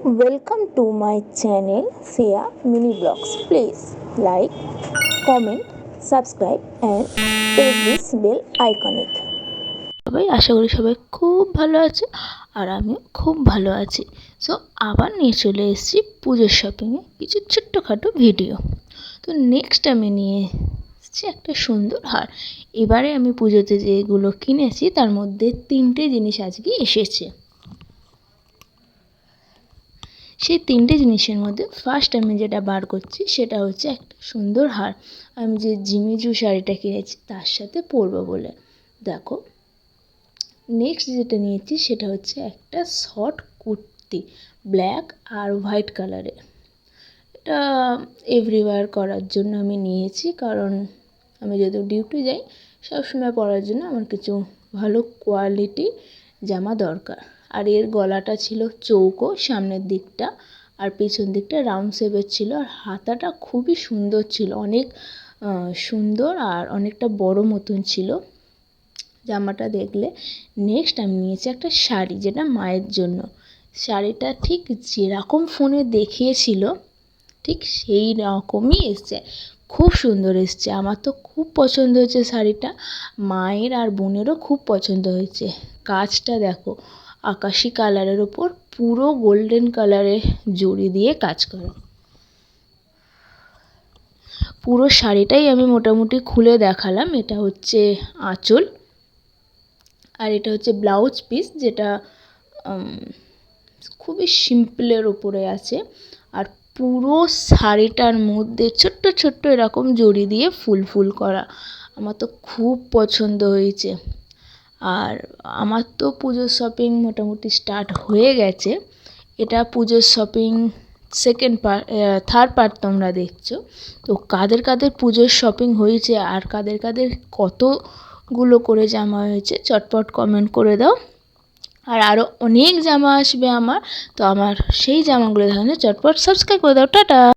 Welcome to my channel Sia Mini Vlogs. Please like, comment, subscribe and press this bell icon. সবাই আশা করি সবাই খুব ভালো আছে আর আমিও খুব ভালো আছি। সো আবার নিয়ে চলে এসেছি পুজোর শপিংয়ে কিছু ছোট্টখাটো ভিডিও। তো নেক্সট আমি নিয়ে এসেছি একটা সুন্দর হার। এবারে আমি পুজোতে যেগুলো কিনেছি তার মধ্যে 3টে জিনিস আজকে এসেছে। সেই 3টে জিনিসের মধ্যে ফার্স্ট আমি যেটা বার করছি সেটা হচ্ছে একটা সুন্দর হার। আমি যে জিমিচু শাড়িটা কিনেছি তার সাথে পরবো বলে। দেখো, নেক্সট যেটা নিয়েছি সেটা হচ্ছে একটা শর্ট কুর্তি, ব্ল্যাক আর হোয়াইট কালারের। এটা এভরিওয়্যার করার জন্য আমি নিয়েছি, কারণ আমি যদি ডিউটি যাই সবসময় পরার জন্য আমার কিছু ভালো কোয়ালিটি জামা দরকার। আর এর গলাটা ছিল চৌকো সামনের দিকটা, আর পেছন দিকটা রাউন্ড শেপের ছিল। আর হাতাটা খুবই সুন্দর ছিল, অনেক সুন্দর আর অনেকটা বড় মতন ছিল জামাটা দেখলে। নেক্সট আমি নিয়েছি একটা শাড়ি, যেটা মায়ের জন্য। শাড়িটা ঠিক যেরকম ফোনে দেখিয়েছিল ঠিক সেই রকমই এসছে, খুব সুন্দর এসছে। আমার তো খুব পছন্দ হয়েছে শাড়িটা, মায়ের আর বোনেরও খুব পছন্দ হয়েছে। কাজটা দেখো, আকাশি কালারের ওপর পুরো গোল্ডেন কালারের জড়ি দিয়ে কাজ করা। পুরো শাড়িটাই আমি মোটামুটি খুলে দেখালাম। এটা হচ্ছে আঁচল, আর এটা হচ্ছে ব্লাউজ পিস, যেটা খুবই সিম্পলের ওপরে আছে। আর পুরো শাড়িটার মধ্যে ছোট্ট ছোট্ট এরকম জড়ি দিয়ে ফুল ফুল করা। আমার তো খুব পছন্দ হয়েছে। আর আমার তো পুজোর শপিং মোটামুটি স্টার্ট হয়ে গেছে। এটা পুজোর শপিং থার্ড পার্ট তোমরা দেখছো। তো কাদের কাদের পুজোর শপিং হয়েছে আর কাদের কাদের কতগুলো করে জামা হয়েছে চটপট কমেন্ট করে দাও। আর আরও অনেক জামা আসবে আমার, তো আমার সেই জামাগুলো দেখানো চটপট সাবস্ক্রাইব করে দাও। টাটা।